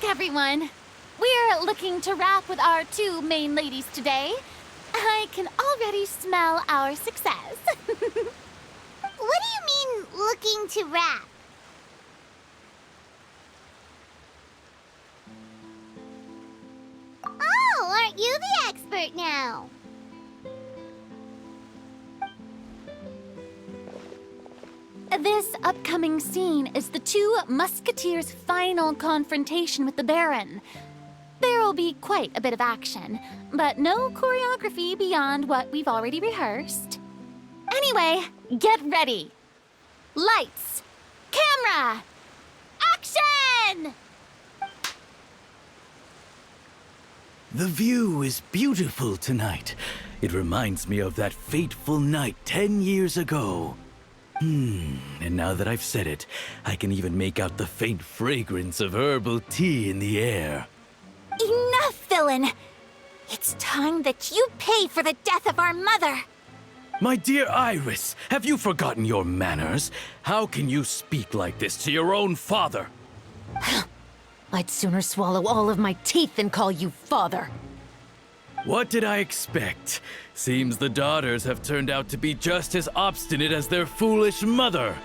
Everyone, we're looking to wrap with our two main ladies today. I can already smell our success. What do you mean, looking to wrap? Oh, aren't you the expert now? This upcoming scene is the two musketeers' final confrontation with the Baron. There will be quite a bit of action, but no choreography beyond what we've already rehearsed. Anyway, get ready. Lights, camera, action! The view is beautiful tonight. It reminds me of that fateful night 10 years ago. And now that I've said it, I can even make out the faint fragrance of herbal tea in the air. Enough, villain! It's time that you pay for the death of our mother! My dear Iris, have you forgotten your manners? How can you speak like this to your own father? I'd sooner swallow all of my teeth than call you father. What did I expect? Seems the daughters have turned out to be just as obstinate as their foolish mother.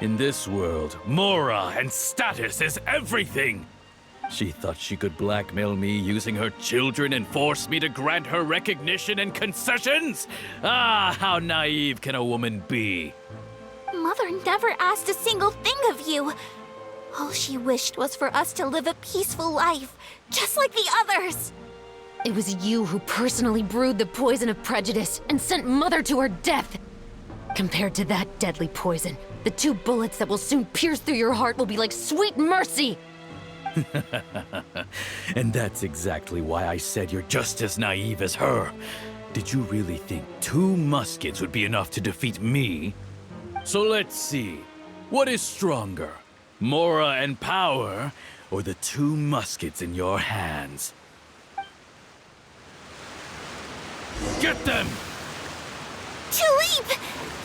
In this world, Mora and status is everything. She thought she could blackmail me using her children and force me to grant her recognition and concessions? Ah, how naive can a woman be? Mother never asked a single thing of you. All she wished was for us to live a peaceful life, just like the others. It was you who personally brewed the poison of prejudice and sent Mother to her death. Compared to that deadly poison, the 2 bullets that will soon pierce through your heart will be like sweet mercy. And that's exactly why I said you're just as naive as her. Did you really think 2 muskets would be enough to defeat me? So let's see. What is stronger? Mora and power, or the 2 muskets in your hands? Get them! Tulip!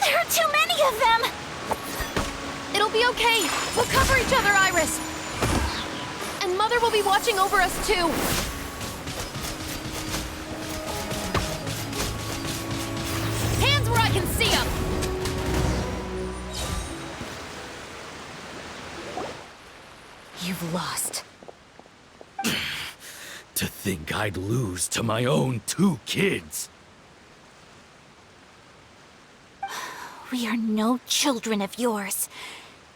There are too many of them! It'll be okay. We'll cover each other, Iris. And Mother will be watching over us, too. Hands where I can see them! You've lost. To think I'd lose to my own 2 kids. We are no children of yours,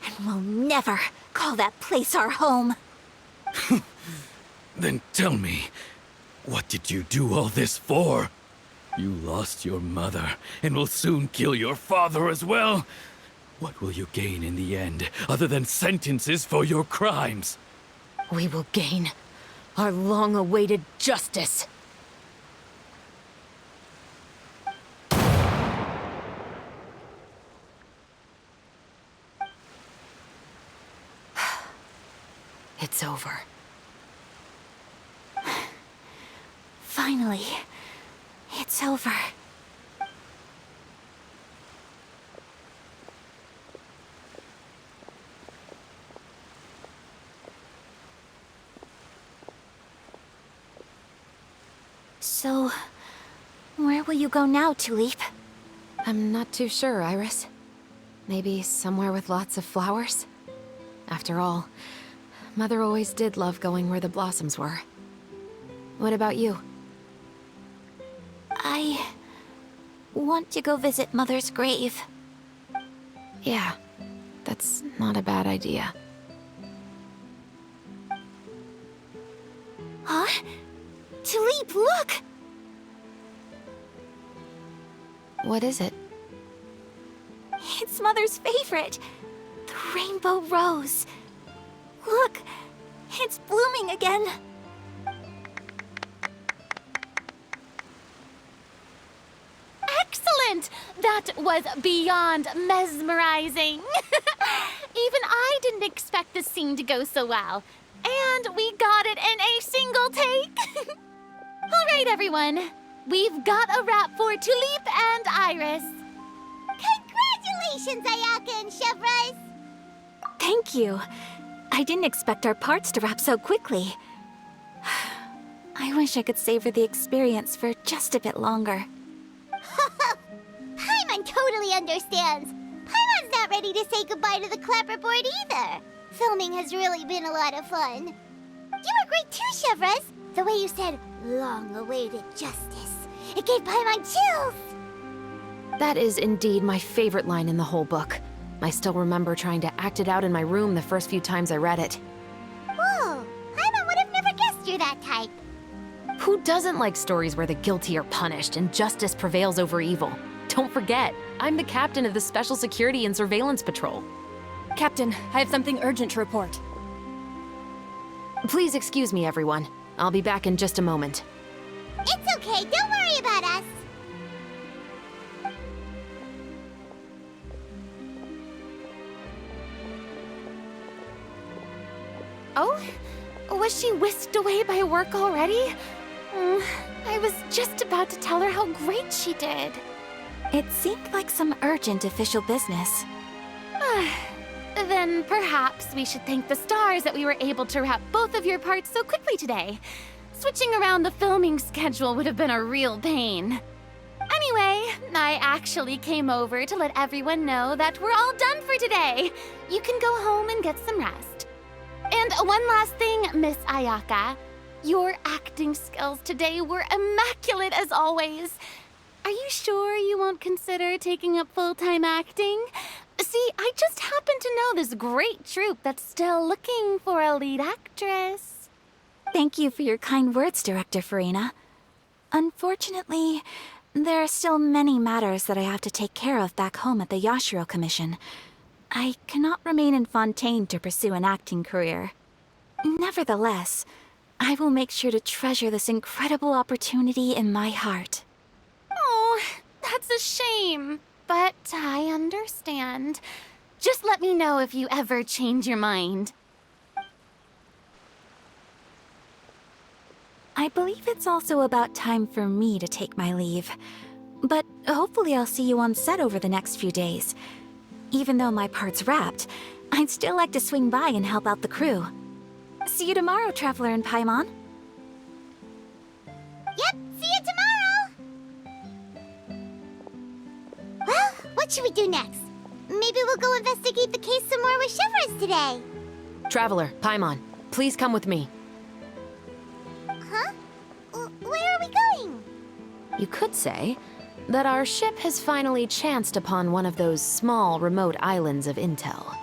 and we'll never call that place our home. Then tell me, what did you do all this for? You lost your mother, and will soon kill your father as well. What will you gain in the end, other than sentences for your crimes? We will gain our long-awaited justice. It's over. Finally, it's over. So, where will you go now, Tulip? I'm not too sure, Iris. Maybe somewhere with lots of flowers? After all, Mother always did love going where the blossoms were. What about you? I want to go visit Mother's grave. Yeah, that's not a bad idea. Huh? Tulip, look! What is it? It's Mother's favorite, the rainbow rose. Look, it's blooming again. Excellent! That was beyond mesmerizing. Even I didn't expect this scene to go so well. And we got it in a single take. All right, everyone. We've got a wrap for Tulip and Iris. Congratulations, Ayaka and Chevres! Thank you. I didn't expect our parts to wrap so quickly. I wish I could savor the experience for just a bit longer. Paimon totally understands. Paimon's not ready to say goodbye to the clapperboard either. Filming has really been a lot of fun. You were great too, Chevres. The way you said, long-awaited justice. It gave Paimon chills. That is indeed my favorite line in the whole book. I still remember trying to act it out in my room the first few times I read it. Whoa, Paimon would have never guessed you're that type. Who doesn't like stories where the guilty are punished and justice prevails over evil? Don't forget, I'm the captain of the Special Security and Surveillance Patrol. Captain, I have something urgent to report. Please excuse me, everyone. I'll be back in just a moment. It's okay, don't worry about us. Oh? Was she whisked away by work already? I was just about to tell her how great she did. It seemed like some urgent official business. Then perhaps we should thank the stars that we were able to wrap both of your parts so quickly today. Switching around the filming schedule would have been a real pain. Anyway, I actually came over to let everyone know that we're all done for today. You can go home and get some rest. And one last thing, Miss Ayaka. Your acting skills today were immaculate as always. Are you sure you won't consider taking up full-time acting? See, I just happen to know this great troupe that's still looking for a lead actress. Thank you for your kind words, Director Farina. Unfortunately, there are still many matters that I have to take care of back home at the Yashiro Commission. I cannot remain in Fontaine to pursue an acting career. Nevertheless, I will make sure to treasure this incredible opportunity in my heart. Oh, that's a shame. But I understand. Just let me know if you ever change your mind. I believe it's also about time for me to take my leave. But hopefully I'll see you on set over the next few days. Even though my part's wrapped, I'd still like to swing by and help out the crew. See you tomorrow, Traveler and Paimon. Yep, see you tomorrow. Well, what should we do next? Maybe we'll go investigate the case some more with Chevres today. Traveler, Paimon, please come with me. Huh? Where are we going? You could say that our ship has finally chanced upon one of those small, remote islands of intel.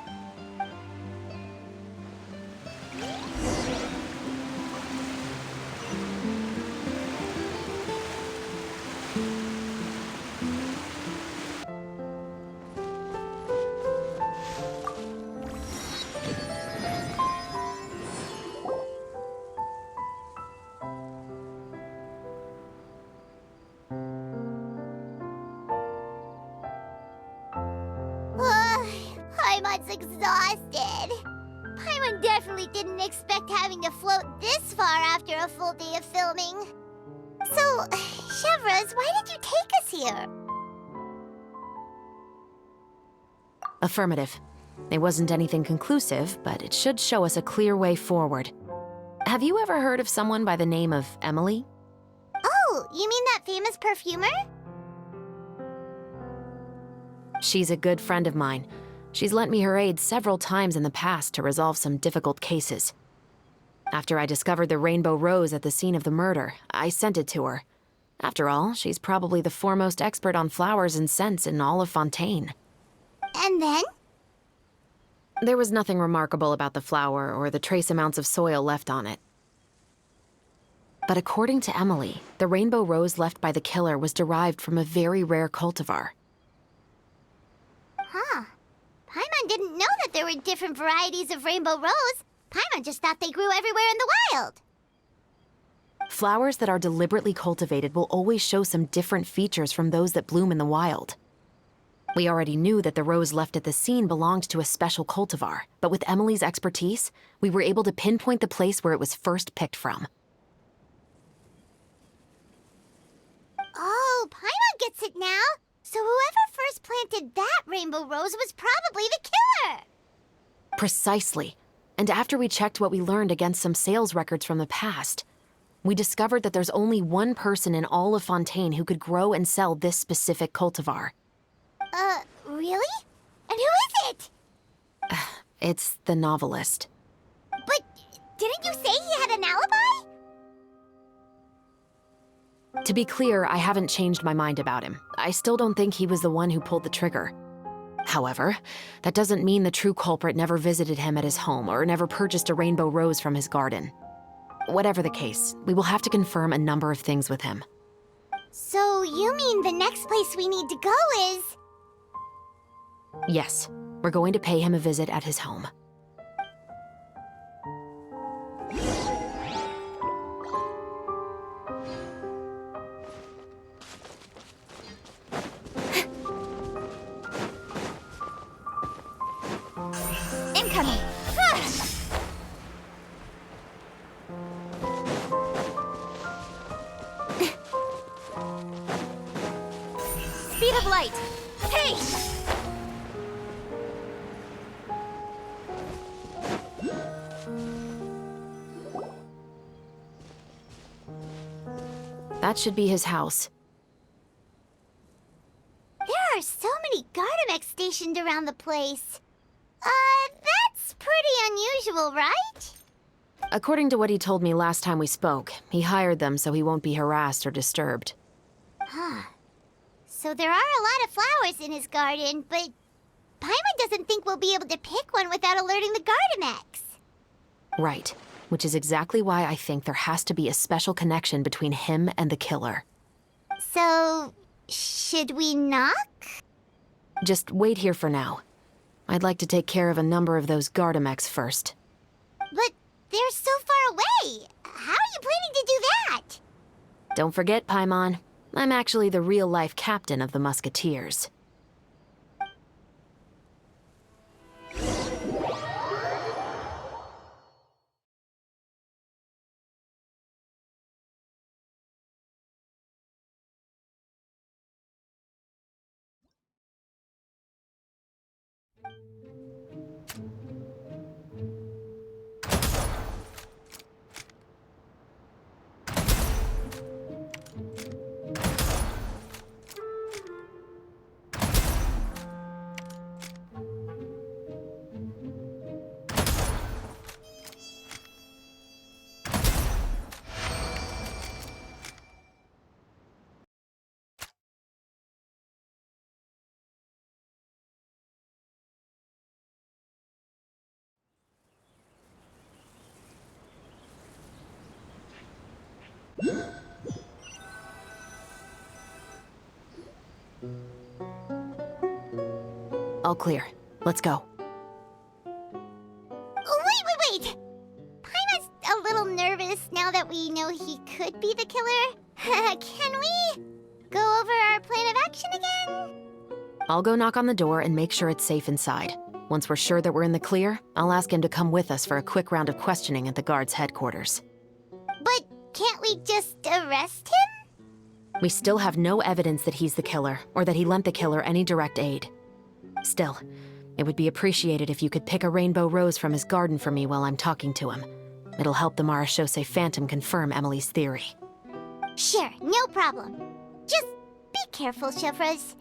Paimon's exhausted. Paimon definitely didn't expect having to float this far after a full day of filming. So, Chevres, why did you take us here? Affirmative. It wasn't anything conclusive, but it should show us a clear way forward. Have you ever heard of someone by the name of Emily? Oh, you mean that famous perfumer? She's a good friend of mine. She's lent me her aid several times in the past to resolve some difficult cases. After I discovered the rainbow rose at the scene of the murder, I sent it to her. After all, she's probably the foremost expert on flowers and scents in all of Fontaine. And then? There was nothing remarkable about the flower or the trace amounts of soil left on it. But according to Emily, the rainbow rose left by the killer was derived from a very rare cultivar. Huh. Paimon didn't know that there were different varieties of rainbow rose. Paimon just thought they grew everywhere in the wild. Flowers that are deliberately cultivated will always show some different features from those that bloom in the wild. We already knew that the rose left at the scene belonged to a special cultivar, but with Emily's expertise, we were able to pinpoint the place where it was first picked from. Oh, Paimon gets it now. So whoever first planted that rainbow rose was probably the killer. Precisely. And after we checked what we learned against some sales records from the past, we discovered that there's only one person in all of Fontaine who could grow and sell this specific cultivar. Really? And who is it? It's the novelist. But didn't you say he had an alibi? To be clear, I haven't changed my mind about him. I still don't think he was the one who pulled the trigger. However, that doesn't mean the true culprit never visited him at his home or never purchased a rainbow rose from his garden. Whatever the case, we will have to confirm a number of things with him. So you mean the next place we need to go is... Yes, we're going to pay him a visit at his home. Incoming. Speed of light. Hey! That should be his house. There are so many Gardamex stationed around the place. That's pretty unusual, right? According to what he told me last time we spoke, he hired them so he won't be harassed or disturbed. Huh. So there are a lot of flowers in his garden, but Paimon doesn't think we'll be able to pick one without alerting the Gardamex. Right, which is exactly why I think there has to be a special connection between him and the killer. So, should we knock? Just wait here for now. I'd like to take care of a number of those Gardamex first. But they're so far away. How are you planning to do that? Don't forget, Paimon, I'm actually the real-life captain of the Musketeers. All clear. Let's go. Wait! Paimon's a little nervous now that we know he could be the killer. Can we go over our plan of action again? I'll go knock on the door and make sure it's safe inside. Once we're sure that we're in the clear, I'll ask him to come with us for a quick round of questioning at the guard's headquarters. But can't we just arrest him? We still have no evidence that he's the killer, or that he lent the killer any direct aid. Still, it would be appreciated if you could pick a rainbow rose from his garden for me while I'm talking to him. It'll help the Marachose Phantom confirm Emily's theory. Sure, no problem. Just be careful, Chevres.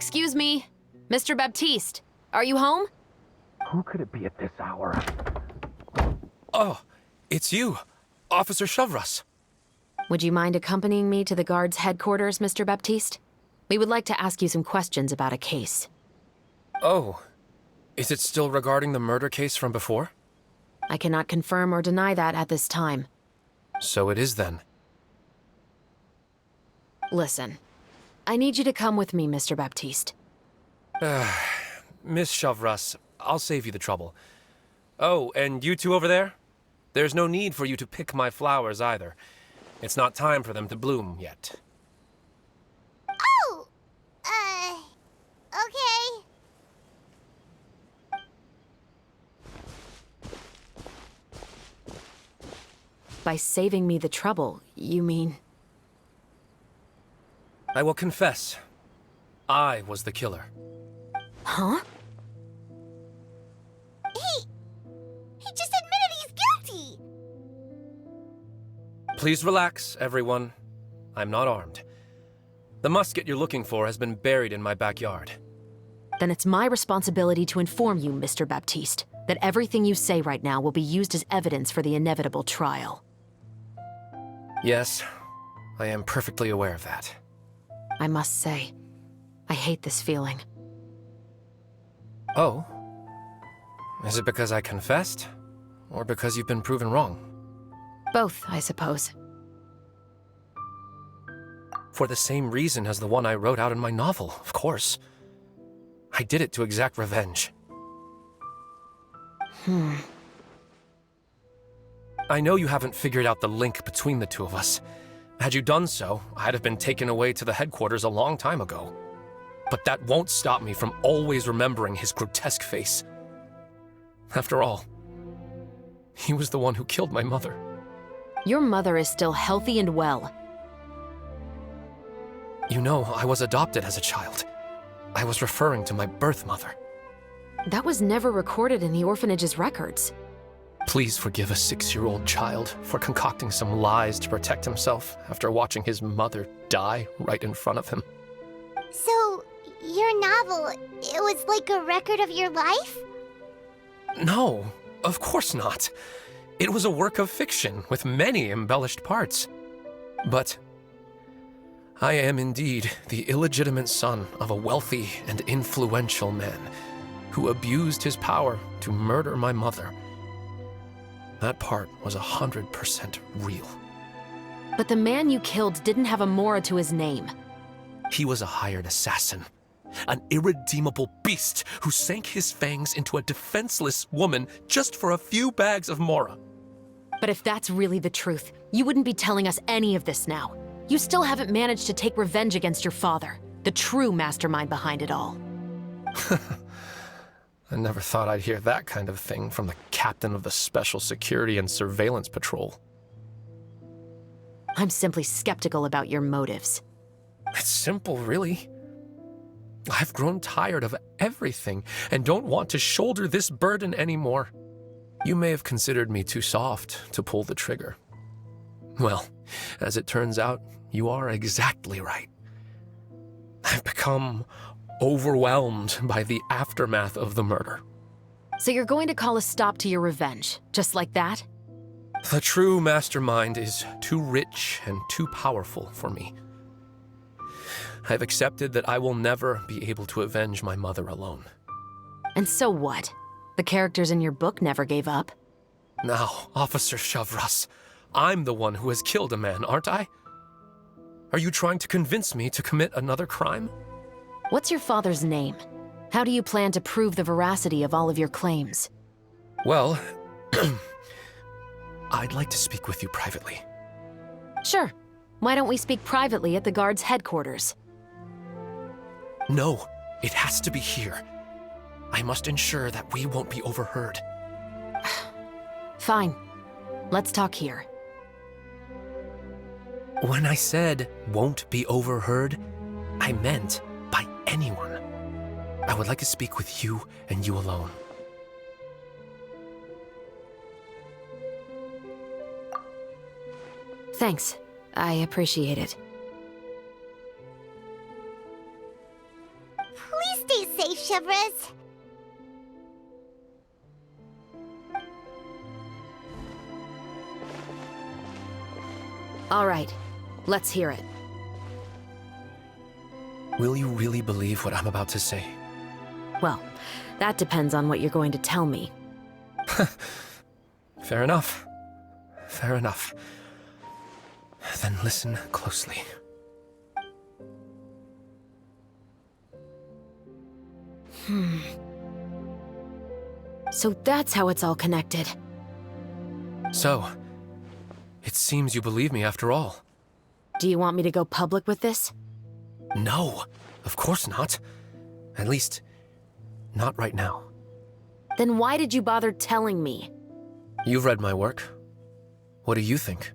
Excuse me, Mr. Baptiste, are you home? Who could it be at this hour? Oh, it's you, Officer Shavras. Would you mind accompanying me to the guard's headquarters, Mr. Baptiste? We would like to ask you some questions about a case. Oh, is it still regarding the murder case from before? I cannot confirm or deny that at this time. So it is then. Listen, I need you to come with me, Mr. Baptiste. Miss Shavras, I'll save you the trouble. Oh, and you two over there? There's no need for you to pick my flowers either. It's not time for them to bloom yet. Oh! Okay. By saving me the trouble, you mean... I will confess, I was the killer. Huh? He just admitted he's guilty! Please relax, everyone. I'm not armed. The musket you're looking for has been buried in my backyard. Then it's my responsibility to inform you, Mr. Baptiste, that everything you say right now will be used as evidence for the inevitable trial. Yes, I am perfectly aware of that. I must say, I hate this feeling. Oh? Is it because I confessed? Or because you've been proven wrong? Both, I suppose. For the same reason as the one I wrote out in my novel, of course. I did it to exact revenge. I know you haven't figured out the link between the two of us. Had you done so, I'd have been taken away to the headquarters a long time ago. But that won't stop me from always remembering his grotesque face. After all, he was the one who killed my mother. Your mother is still healthy and well. You know, I was adopted as a child. I was referring to my birth mother. That was never recorded in the orphanage's records. Please forgive a 6-year-old child for concocting some lies to protect himself after watching his mother die right in front of him. So, your novel, it was like a record of your life? No, of course not. It was a work of fiction with many embellished parts. But I am indeed the illegitimate son of a wealthy and influential man who abused his power to murder my mother. That part was 100% real. But the man you killed didn't have a Mora to his name. He was a hired assassin, an irredeemable beast who sank his fangs into a defenseless woman just for a few bags of Mora. But if that's really the truth, you wouldn't be telling us any of this now. You still haven't managed to take revenge against your father, the true mastermind behind it all. I never thought I'd hear that kind of thing from the captain of the Special Security and Surveillance Patrol. I'm simply skeptical about your motives. It's simple, really. I've grown tired of everything and don't want to shoulder this burden anymore. You may have considered me too soft to pull the trigger. Well, as it turns out, you are exactly right. I've become overwhelmed by the aftermath of the murder. So you're going to call a stop to your revenge, just like that? The true mastermind is too rich and too powerful for me. I've accepted that I will never be able to avenge my mother alone. And so what? The characters in your book never gave up. Now, Officer Shavras, I'm the one who has killed a man, aren't I? Are you trying to convince me to commit another crime? What's your father's name? How do you plan to prove the veracity of all of your claims? Well, I'd like to speak with you privately. Sure. Why don't we speak privately at the guard's headquarters? No, it has to be here. I must ensure that we won't be overheard. Fine. Let's talk here. When I said won't be overheard, I meant by anyone. I would like to speak with you and you alone. Thanks. I appreciate it. Chevres. All right, let's hear it. Will you really believe what I'm about to say? Well, that depends on what you're going to tell me. Fair enough. Fair enough. Then listen closely. So that's how it's all connected. So, it seems you believe me after all. Do you want me to go public with this? No, of course not. At least, not right now. Then why did you bother telling me? You've read my work. What do you think?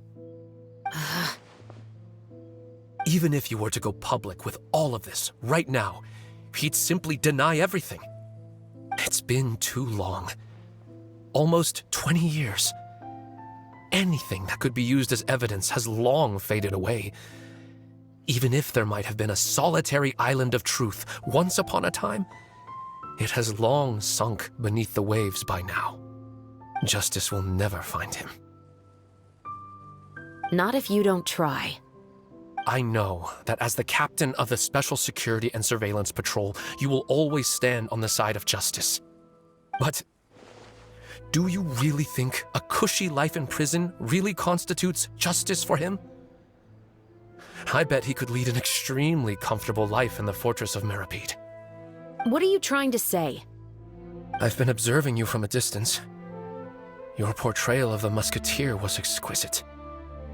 Even if you were to go public with all of this right now, he'd simply deny everything. It's been too long. Almost 20 years. Anything that could be used as evidence has long faded away. Even if there might have been a solitary island of truth once upon a time, it has long sunk beneath the waves by now. Justice will never find him. Not if you don't try. I know that as the captain of the Special Security and Surveillance Patrol, you will always stand on the side of justice. But do you really think a cushy life in prison really constitutes justice for him? I bet he could lead an extremely comfortable life in the fortress of Meripede. What are you trying to say? I've been observing you from a distance. Your portrayal of the musketeer was exquisite.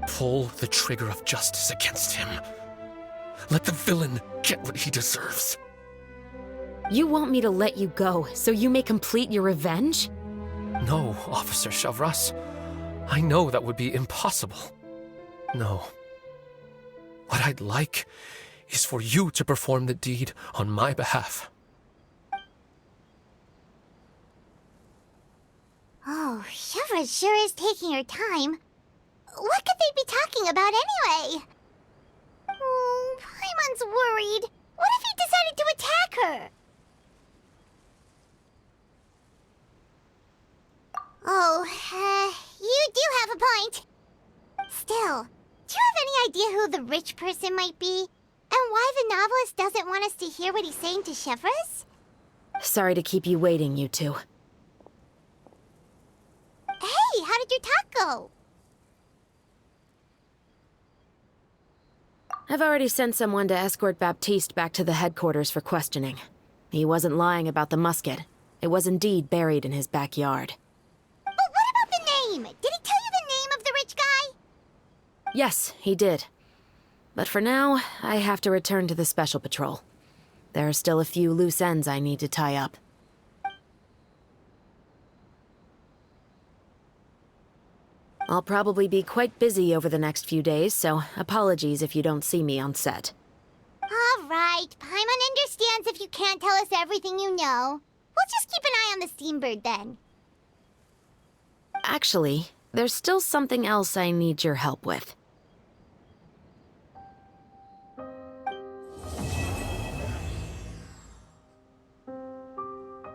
Pull the trigger of justice against him. Let the villain get what he deserves. You want me to let you go so you may complete your revenge? No, Officer Chavras. I know that would be impossible. No. What I'd like is for you to perform the deed on my behalf. Oh, Chevres sure is taking her time. What could they be talking about anyway? Oh, Paimon's worried. What if he decided to attack her? Oh, you do have a point. Still, do you have any idea who the rich person might be? And why the novelist doesn't want us to hear what he's saying to Chevres? Sorry to keep you waiting, you two. Hey, how did your talk go? I've already sent someone to escort Baptiste back to the headquarters for questioning. He wasn't lying about the musket. It was indeed buried in his backyard. But what about the name? Did he tell you the name of the rich guy? Yes, he did. But for now, I have to return to the Special Patrol. There are still a few loose ends I need to tie up. I'll probably be quite busy over the next few days, so apologies if you don't see me on set. All right, Paimon understands if you can't tell us everything you know. We'll just keep an eye on the Steambird then. Actually, there's still something else I need your help with.